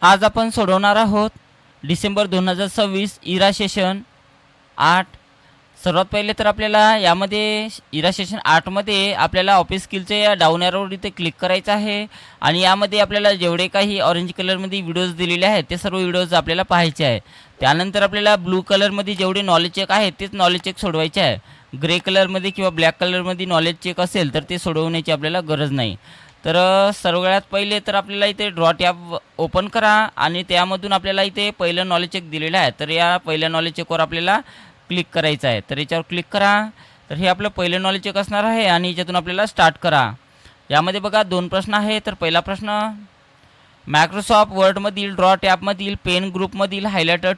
आज आपण सोडवणार आहोत डिसेंबर 2026 इरा सेशन 8। सर्वात पहिले तर आपल्याला यामध्ये इरा सेशन 8मध्ये आपल्याला ऑफिस स्किलचे या डाऊन ॲरोवर इथे क्लिक करायचं आहे आणि यामध्ये आपल्याला जेवढे काही ऑरेंज कलरमध्ये व्हिडिओज दिलेले आहेत ते सर्व व्हिडिओज आपल्याला पाहायचे आहे। त्यानंतर आपल्याला ब्लू कलरमध्ये जेवढे नॉलेज चेक आहेत तेच नॉलेज चेक सोडवायचे आहे। ग्रे कलरमध्ये किंवा ब्लॅक कलरमध्ये नॉलेज चेक असेल तर ते सोडवण्याची आपल्याला गरज नाही। तर सर्वात पहिले तर आपल्याला इथे ड्रॉ टॅब ओपन करा आणि त्यामधून आपल्याला इथे पहिलं नॉलेज चेक दिलेलं आहे। तर या पहिल्या नॉलेज चेकवर आपल्याला क्लिक करायचं आहे। तर याच्यावर क्लिक करा। तर हे आपलं पहिलं नॉलेज चेक असणार आहे आणि याच्यातून आपल्याला स्टार्ट करा। यामध्ये बघा 2 प्रश्न आहे। तर पहिला प्रश्न, मायक्रोसॉफ्ट वर्डमधील ड्रॉ टॅबमधील पेन ग्रुपमधील हायलायटर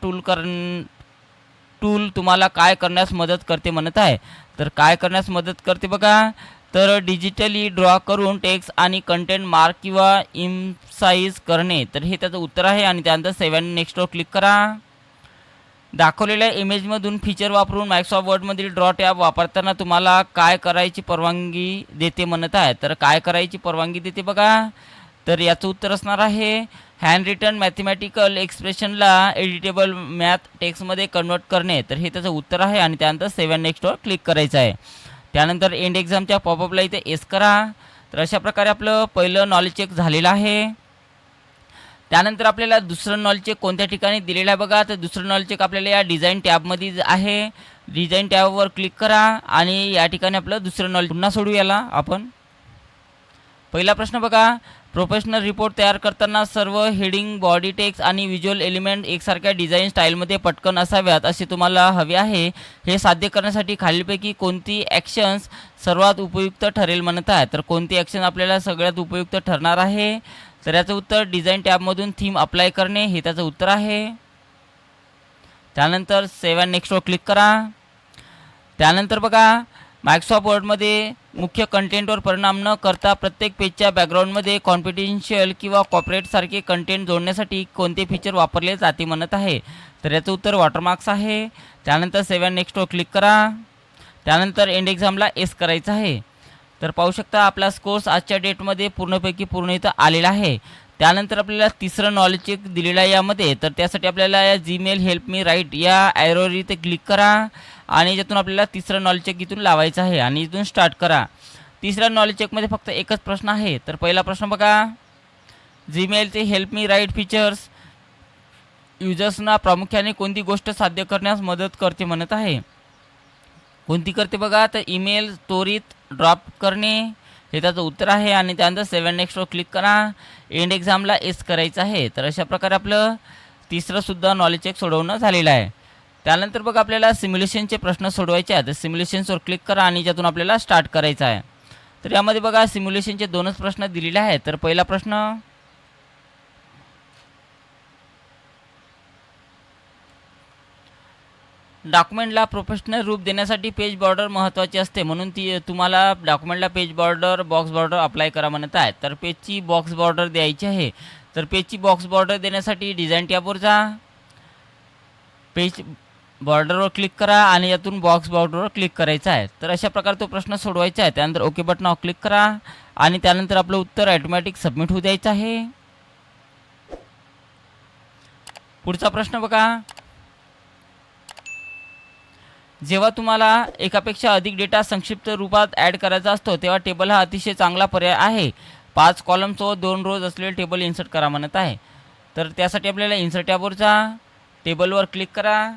टूल तुम्हाला काय करण्यास मदत करते म्हणत आहे। तर काय करण्यास मदत करते बघा, तर डिजिटली ड्रॉ करून टेक्स्ट आणि कंटेंट मार्क किंवा इम्साइज करणे। तर हे त्याचं उत्तर आहे आणि त्यानंतर सेव्ह अँड नेक्स्टवर क्लिक करा। दाखवलेल्या इमेजमधून फीचर वापरून मायक्रोसॉफ्ट वर्डमधील ड्रॉ टॅब वापरताना तुम्हाला काय करायची परवानगी देते म्हणत आहे। तर काय करायची परवानगी देते बघा, तर याचं उत्तर असणार आहे हँड रिटन मॅथमॅटिकल एक्सप्रेशनला एडिटेबल मॅथ टेक्स्टमध्ये कन्वर्ट करणे। तर हे त्याचं उत्तर आहे आणि त्यानंतर सेव्ह अँड नेक्स्टवर क्लिक करायचं आहे। त्यानंतर एंड एक्झामच्या पॉपअपला इथे एस करा। तर अशा प्रकारे आपलं पहिलं नॉलेज चेक झालेलं आहे। त्यानंतर आपल्याला दुसरं नॉलेज चेक कोणत्या ठिकाणी दिलेलं आहे बघा, तर दुसरं नॉलेज चेक आपल्याला या डिझाईन टॅबमध्ये आहे। डिझाईन टॅबवर क्लिक करा आणि या ठिकाणी आपलं दुसरं नॉलेज पुन्हा सोडूयाला आपण। पहिला प्रश्न बघा, प्रोफेशनल रिपोर्ट तयार करताना सर्व हेडिंग, बॉडी टेक्स्ट आणि व्हिज्युअल एलिमेंट एकसारख्या डिझाईन स्टाईलमध्ये पटकन असाव्यात असे तुम्हाला हवे आहे। हे साध्य करण्यासाठी खालीलपैकी कोणती ॲक्शन्स सर्वात उपयुक्त ठरेल म्हणत आहे। तर कोणती ॲक्शन आपल्याला सगळ्यात उपयुक्त ठरणार आहे, तर याचं उत्तर डिझाईन टॅबमधून थीम अप्लाय करणे हे त्याचं उत्तर आहे। त्यानंतर सेव्ह अँड नेक्स्टवर क्लिक करा। त्यानंतर बघा, मायक्रोसॉफ्ट वर्डमध्ये मुख्य कंटेंटवर परिणाम न करता प्रत्येक पेजच्या बॅकग्राऊंडमध्ये कॉन्फिडेन्शियल किंवा कॉपरेटसारखे कंटेंट जोडण्यासाठी कोणते फीचर वापरले जाते म्हणत आहे। तर याचं उत्तर वॉटरमार्क्स आहे। त्यानंतर सेव्ह अँड नेक्स्टवर क्लिक करा। त्यानंतर एंड एक्झामला एस करायचं आहे। तर पाहू शकता आपला स्कोर्स आजच्या डेटमध्ये पूर्णपैकी पूर्ण इथं आलेला आहे। त्यानंतर आपल्याला तिसरं नॉलेज चेक दिलेलं आहे यामध्ये, तर त्यासाठी आपल्याला या जीमेल हेल्प मी राईट या ॲरोवर इथे क्लिक करा आणि याच्यातून आपल्याला तिसरं नॉलेज चेक इथून लावायचं आहे आणि इथून स्टार्ट करा। तिसऱ्या नॉलेज चेकमध्ये फक्त एकच प्रश्न आहे। तर पहिला प्रश्न बघा, जीमेलचे हेल्प मी राईट फीचर्स युजर्सना प्रामुख्याने कोणती गोष्ट साध्य करण्यास मदत करते म्हणत आहे। कोणती करते बघा, तर ईमेल त्वरित ड्रॉप करणे हे त्याचं उत्तर आहे आणि त्यानंतर सेव्ह अँड नेक्स्टवर क्लिक करा। एंड एक्झामला एस करायचं आहे। तर अशा प्रकारे आपलं तिसरंसुद्धा नॉलेज चेक सोडवणं झालेलं आहे। त्यानंतर बघा आपल्याला सिम्युलेशनचे प्रश्न सोडवायचे आहेत। तर सिम्युलेशन्सवर क्लिक करा आणि ज्यातून आपल्याला स्टार्ट करायचं आहे। तर यामध्ये बघा सिम्युलेशनचे 2च प्रश्न दिलेले आहेत। तर पहिला प्रश्न, डॉक्युमेंटला प्रोफेशनल रूप देण्यासाठी पेज बॉर्डर महत्त्वाची असते, म्हणून तुम्हाला डॉक्युमेंटला page border, box border apply करा म्हणत आहे। तर पेजची बॉक्स बॉर्डर द्यायची आहे। तर पेजची बॉक्स बॉर्डर देण्यासाठी डिझाईन टॅबवर जा, पेज बॉर्डरवर क्लिक करा आणि यातून बॉक्स बॉर्डरवर क्लिक करायचा आहे। तर अशा प्रकारे तो प्रश्न सोडवायचा आहे। त्यानंतर ओके बटनावर क्लिक करा आणि त्यानंतर आपलं उत्तर ऑटोमॅटिक सबमिट होऊ द्यायचं आहे। पुढचा प्रश्न बघा, जेव्हा तुम्हाला एकापेक्षा अधिक डेटा संक्षिप्त रूपात ॲड करायचा असतो तेव्हा टेबल हा अतिशय चांगला पर्याय आहे। 5 कॉलमसोबत 2 रोज असलेले टेबल इन्सर्ट करा म्हणत आहे। तर त्यासाठी आपल्याला इन्सर्ट टॅबवर जा, टेबलवर क्लिक करा,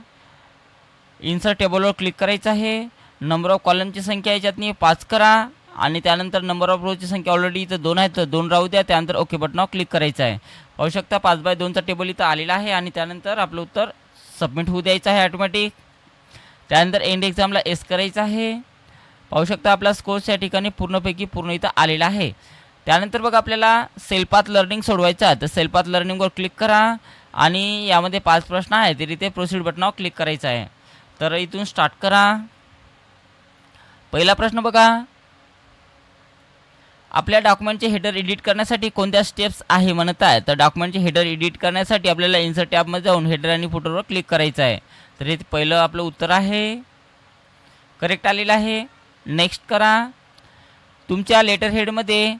इन्सर्ट टेबलवर क्लिक करायचं आहे। नंबर ऑफ कॉलमची संख्या याच्यातनी 5 करा आणि त्यानंतर नंबर ऑफ रोजची संख्या ऑलरेडी इथं 2 आहे तर 2 राहू द्या। त्यानंतर ओके बटनावर क्लिक करायचं आहे। पाहू शकता 5x2चा टेबल इथं आलेला आहे आणि त्यानंतर आपलं उत्तर सबमिट होऊ द्यायचं आहे ऑटोमॅटिक। त्यानंतर एंड एक्झामला एस करायचं आहे। पाहू शकता आपला स्कोर्स या ठिकाणी पूर्णपैकी पूर्ण इथं आलेला आहे। त्यानंतर बघा आपल्याला सेल्फ लर्निंग सोडवायचं आहे। तर सेल्फ लर्निंगवर क्लिक करा आणि यामध्ये 5 प्रश्न आहेत, तर इथे प्रोसीड बटनावर क्लिक करायचं आहे। तर इथून स्टार्ट करा। पहिला प्रश्न बघा, आपल्या डॉक्युमेंटचे हेडर एडिट करण्यासाठी कोणत्या स्टेप्स आहे म्हणत आहे। तर डॉक्युमेंटचे हेडर एडिट करण्यासाठी आपल्याला इन्सर्ट टॅबमध्ये जाऊन हेडर आणि फुटरवर क्लिक करायचं आहे। तर हे पहिलं आपलं उत्तर आहे, करेक्ट आलेलं आहे। नेक्स्ट करा। तुमच्या लेटर हेडमध्ये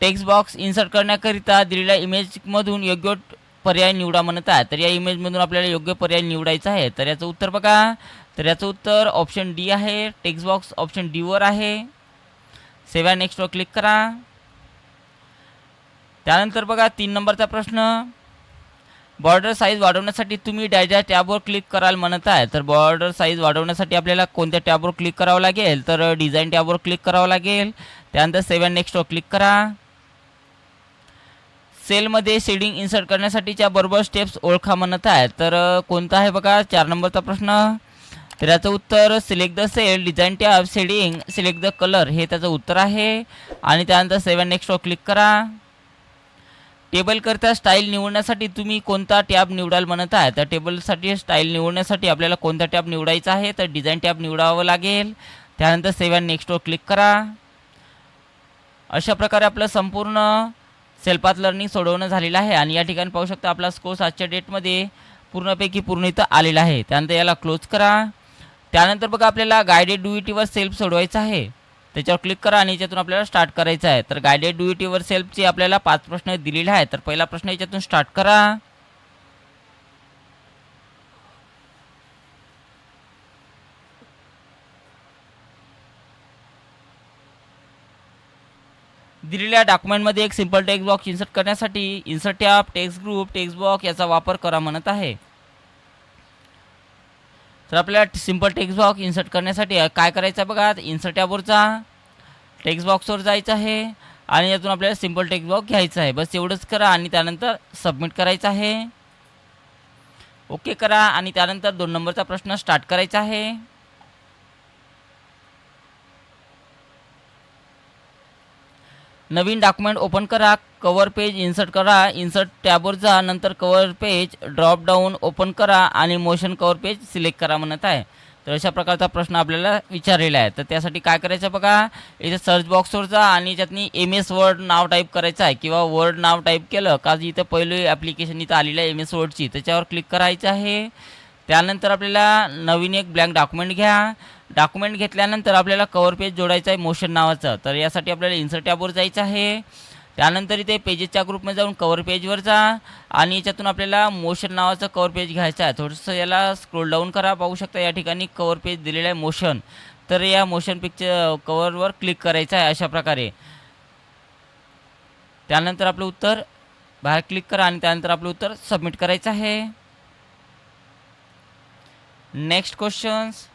टेक्स्ट बॉक्स इन्सर्ट करण्याकरिता दिलेल्या इमेजमधून योग्य पर्याय निवडा म्हणत आहे. तर या इमेजमधून आपल्याला योग्य पर्याय निवडायचा आहे. तर याचं उत्तर बघा, तर याचं उत्तर ऑप्शन डी आहे. टेक्स्ट बॉक्स ऑप्शन डी वर आहे. सेव्ह अँड नेक्स्टवर क्लिक करा. त्यानंतर बघा 3 नंबरचा प्रश्न, बॉर्डर साईज वाढवण्यासाठी तुम्ही डायजा टॅबवर क्लिक कराल म्हणत आहे. तर बॉर्डर साईज वाढवण्यासाठी आपल्याला कोणत्या टॅबवर क्लिक करावं लागेल, तर डिझाईन टॅबवर क्लिक करावं लागेल. त्यानंतर सेव्ह अँड नेक्स्टवर क्लिक करा. सेलमध्ये शेडिंग इन्सर्ट करण्यासाठीच्या बरोबर स्टेप्स ओळखा म्हणत आहे. तर कोणता आहे बघा 4 नंबरचा प्रश्न. तर याचं उत्तर select the cell, design tab, shading, select the colour हे त्याचं उत्तर आहे. आणि त्यानंतर सेव्ह अँड नेक्स्टवर क्लिक करा. टेबलकरता स्टाईल निवडण्यासाठी तुम्ही कोणता टॅब निवडाल म्हणत आहे. तर टेबलसाठी स्टाईल निवडण्यासाठी आपल्याला कोणता टॅब निवडायचा आहे, तर डिझाईन टॅब निवडावं लागेल. त्यानंतर सेव्ह अँड नेक्स्टवर क्लिक करा. अशा प्रकारे आपलं संपूर्ण सेल्फ लर्निंग सोडवणं झालेलं आहे. आणि या ठिकाणी पाहू शकता आपला स्कोर आजच्या डेटमध्ये पूर्णपैकी पूर्ण इथं आलेला आहे. त्यानंतर याला क्लोज करा. त्यानंतर बघा आपल्याला गायडेड डूईटीवर सेल्फ सोडवायचं आहे. त्याच्यावर क्लिक करा आणि याच्यातून आपल्याला स्टार्ट करायचं आहे. तर गायडेड डूईटीवर सेल्फचे आपल्याला 5 प्रश्न दिलेले आहेत. तर पहिला प्रश्न याच्यातून स्टार्ट करा. दिलेल्या डॉक्युमेंटमध्ये एक सिंपल टेक्स्ट बॉक्स इन्सर्ट करण्यासाठी insert tab, text group, text box याचा वापर करा म्हणत आहे. तर आपल्याला सिंपल टेक्स्ट बॉक्स इन्सर्ट करण्यासाठी काय करायचं आहे बघा, इन्सर्ट टॅबवर जा, टेक्स्ट बॉक्सवर जायचं आहे आणि यातून आपल्याला सिंपल टेक्स्ट बॉक्स घ्यायचा आहे. बस एवढंच करा आणि त्यानंतर सबमिट करायचं आहे. ओके करा आणि त्यानंतर 2 नंबरचा प्रश्न स्टार्ट करायचा आहे. नवीन डॉक्युमेंट ओपन करा, कवर पेज इन्सर्ट करा, इन्सर्ट टॅबवर जा, नंतर cover page drop down open करा आणि मोशन कवर पेज सिलेक्ट करा म्हणत आहे. तर अशा प्रकारचा प्रश्न आपल्याला विचारलेला आहे. तर त्यासाठी काय करायचं बघा, इथे सर्च बॉक्सवर जा आणि याच्यातनी MS वर्ड नाव टाईप करायचं आहे किंवा वर्ड नाव टाईप केलं का इथं पहिलं ॲप्लिकेशन इथं आलेलं आहे MS वर्डची, त्याच्यावर क्लिक करायचं आहे. त्यानंतर आपल्याला नवीन एक ब्लँक डॉक्युमेंट घ्या. डॉक्युमेंट घेतल्यानंतर आपल्याला कवर पेज जोडायचं आहे मोशन नावाचं. तर यासाठी आपल्याला इन्सर्ट टॅबवर जायचं आहे. त्यानंतर इथे पेजेसच्या ग्रुपमध्ये जाऊन कवर पेजवर जा आणि याच्यातून आपल्याला मोशन नावाचं कवर पेज घ्यायचं आहे. थोडंसं याला स्क्रोल डाऊन करा. पाहू शकता या ठिकाणी कवर पेज दिलेलं आहे मोशन. तर या मोशन पिक्चर कवरवर क्लिक करायचं आहे अशा प्रकारे. त्यानंतर आपलं उत्तर बाहेर क्लिक करा आणि त्यानंतर आपलं उत्तर सबमिट करायचं आहे. Next questions.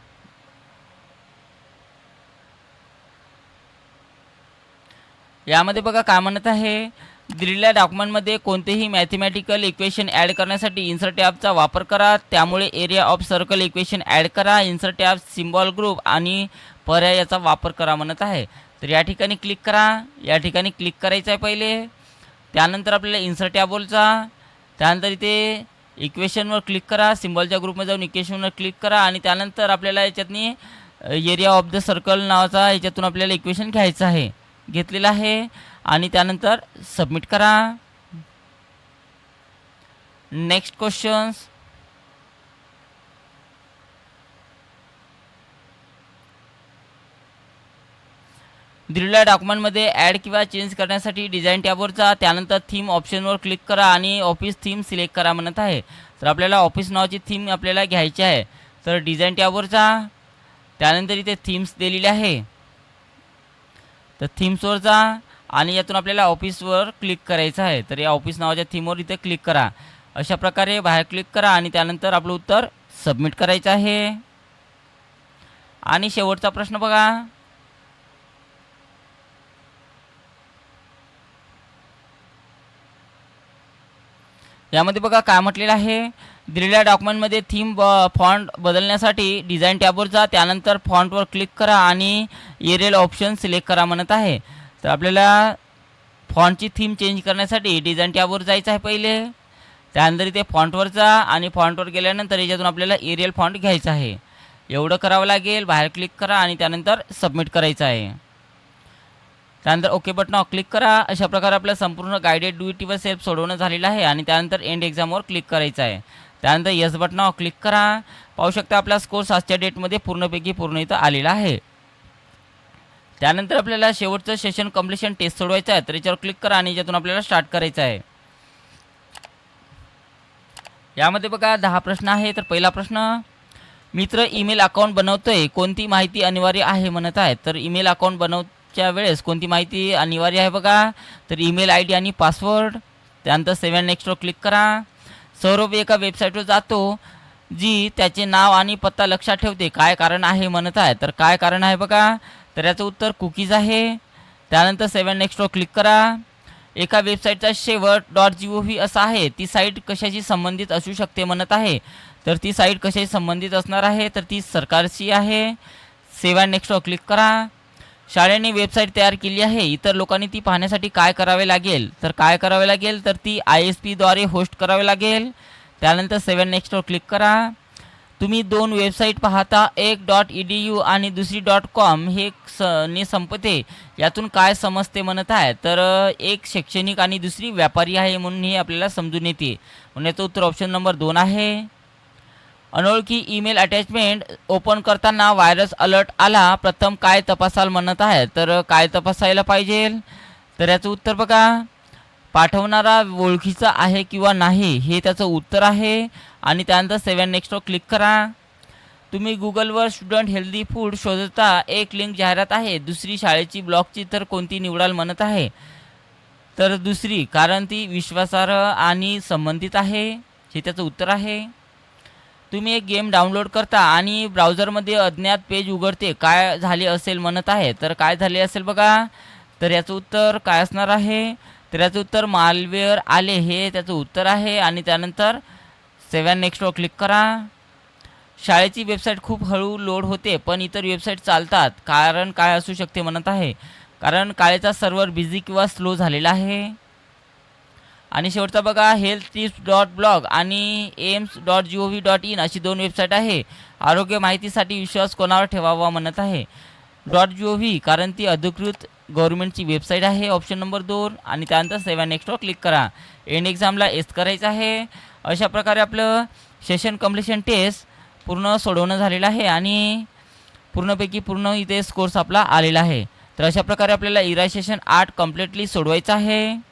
यामध्ये बघा काय म्हणत आहे, दिलेल्या डॉक्युमेंटमध्ये कोणतेही मॅथमॅटिकल इक्वेशन ॲड करण्यासाठी इन्सर्ट टॅबचा वापर करा. त्यामुळे area of circle equation add करा. इन्सर्ट टॅब, सिम्बॉल ग्रुप आणि पर्यायाचा वापर करा म्हणत आहे. तर या ठिकाणी क्लिक करा. या ठिकाणी क्लिक करायचं आहे पहिले. त्यानंतर आपल्याला इन्सर्ट टॅबवर जा. त्यानंतर इथे इक्वेशनवर क्लिक करा. सिम्बॉलच्या ग्रुपमध्ये जाऊन इक्वेशनवर क्लिक करा आणि त्यानंतर आपल्याला याच्यातनी एरिया ऑफ द सर्कल नावाचा याच्यातून आपल्याला इक्वेशन घ्यायचं आहे. घेतलेला आहे आणि त्यानंतर सबमिट करा. Next questions. दिलेल्या डॉक्युमेंटमध्ये ॲड किंवा चेंज करण्यासाठी डिझाईन टॅबवर जा. त्यानंतर थीम ऑप्शनवर क्लिक करा आणि ऑफिस थीम सिलेक्ट करा म्हणत आहे. तर आपल्याला ऑफिस नावाची थीम आपल्याला घ्यायची आहे. तर डिझाईन टॅबवर जा. त्यानंतर इथे थीम्स दिलेले आहे. तर थीम्सवर जा आणि यातून आपल्याला ऑफिसवर क्लिक करायचं आहे. तर या ऑफिस नावाच्या थीमवर इथे क्लिक करा. अशा प्रकारे बाहेर क्लिक करा आणि त्यानंतर आपलं उत्तर सबमिट करायचं आहे. आणि शेवटचा प्रश्न बघा. यामध्ये बघा काय म्हटलेलं आहे, दिलेल्या डॉक्युमेंटमध्ये थीम फॉन्ट बदलण्यासाठी डिझाईन टॅबवर जा. त्यानंतर फॉन्टवर क्लिक करा आणि एरियल ऑप्शन सिलेक्ट करा म्हणत आहे. तर आपल्याला फॉन्टची थीम चेंज करण्यासाठी डिझाईन टॅबवर जायचं आहे पहिले. त्यानंतर इथे फॉन्टवर जा आणि फॉन्टवर गेल्यानंतर याच्यातून आपल्याला एरियल फॉन्ट घ्यायचा आहे. एवढं करावं लागेल. बाहेर क्लिक करा आणि त्यानंतर सबमिट करायचं आहे. त्यानंतर ओके बटनावर क्लिक करा. अशा प्रकारे आपलं संपूर्ण गायडेड डूईटीवर सेल्फ सोडवणं झालेलं आहे आणि त्यानंतर एंड एक्झामवर क्लिक करायचं आहे. त्यानंतर यस बटनावर क्लिक करा. पाहू शकता आपला स्कोर आजच्या डेटमध्ये पूर्णपैकी पूर्ण इथं आलेला आहे. त्यानंतर आपल्याला शेवटचं सेशन कंप्लीशन टेस्ट सोडवायचं आहे. तर याच्यावर क्लिक करा आणि याच्यातून आपल्याला स्टार्ट करायचं आहे. यामध्ये बघा 10 प्रश्न आहे. तर पहिला प्रश्न, मित्र ईमेल अकाउंट बनवतोय, कोणती माहिती अनिवार्य आहे म्हणत आहे. तर ईमेल अकाउंट बनवच्या वेळेस कोणती माहिती अनिवार्य आहे बघा. तर ईमेल आय डी आणि पासवर्ड. त्यानंतर सेव्ह अँड नेक्स्टवर क्लिक करा. सौरभ एका वेबसाईटवर जातो जी त्याचे नाव आणि पत्ता लक्षात ठेवते, काय कारण आहे म्हणत आहे. तर काय कारण आहे बघा. तर याचं उत्तर कुकीज आहे. त्यानंतर सेव्ह अँड नेक्स्टवर क्लिक करा. एका वेबसाईटचा शेवट .gov असा आहे, ती साईट कशाशी संबंधित असू शकते म्हणत आहे. तर ती साईट कशाशी संबंधित असणार आहे, तर ती सरकारशी आहे. सेव्ह अँड नेक्स्टवर क्लिक करा. शाळेने वेबसाईट तयार केली आहे, इतर लोकांनी ती पाहण्यासाठी काय करावे लागेल. तर काय करावे लागेल, तर ती ISP द्वारे होस्ट करावे लागेल. त्यानंतर सेव्ह अँड नेक्स्टवर क्लिक करा. तुम्ही 2 वेबसाईट पाहता, एक .edu आणि दुसरी .com हे ने संपते, यातून काय समजते म्हणत आहे. तर एक शैक्षणिक आणि दुसरी व्यापारी आहे म्हणून हे आपल्याला समजून येते. म्हणून याचं उत्तर ऑप्शन नंबर 2 आहे. अनोळखी ईमेल अटॅचमेंट ओपन करताना व्हायरस अलर्ट आला, प्रथम काय तपासाल म्हणत आहे. तर काय तपासायला पाहिजे, तर याचं उत्तर बघा, पाठवणारा ओळखीचा आहे किंवा नाही हे त्याचं उत्तर आहे. आणि त्यानंतर सेव्ह अँड नेक्स्टवर क्लिक करा. तुम्ही गुगलवर स्टुडंट हेल्दी फूड शोधता, एक लिंक जाहिरात आहे, दुसरी शाळेची ब्लॉगची, तर कोणती निवडाल म्हणत आहे. तर दुसरी, कारण ती विश्वासार्ह आणि संबंधित आहे, हे त्याचं उत्तर आहे. तुम्ही एक गेम डाउनलोड करता आणि ब्राउझरमध्ये अज्ञात पेज उघडते, काय झाले असेल म्हणत आहे. तर काय झाले असेल बघा. तर याचं उत्तर काय असणार आहे, तर याचं उत्तर मालवेअर आले, हे त्याचं उत्तर आहे. आणि त्यानंतर सेव्ह अँड नेक्स्टवर क्लिक करा. शाळेची वेबसाईट खूप हळू लोड होते, पण इतर वेबसाईट चालतात, कारण काय असू शकते म्हणत आहे. कारण शाळेचा सर्व्हर बिझी किंवा स्लो झालेला आहे. आणि शेवटचा बघा, healthtips.blog आणि aims.gov.in अशी 2 वेबसाईट आहे. आरोग्य माहितीसाठी विश्वास कोणावर ठेवावा म्हणत आहे. .gov कारण ती अधिकृत गव्हर्नमेंटची वेबसाईट आहे, ऑप्शन नंबर 2. आणि त्यानंतर सेव्ह अँड नेक्स्टवर क्लिक करा. एंड एक्झामला एस करायचं आहे. अशा प्रकारे आपलं सेशन कम्प्लिशन टेस्ट पूर्ण सोडवणं झालेलं आहे आणि पूर्णपैकी पूर्ण इथे स्कोर्स आपला आलेला आहे. तर अशा प्रकारे आपल्याला सेशन 8 कम्प्लिटली सोडवायचं आहे.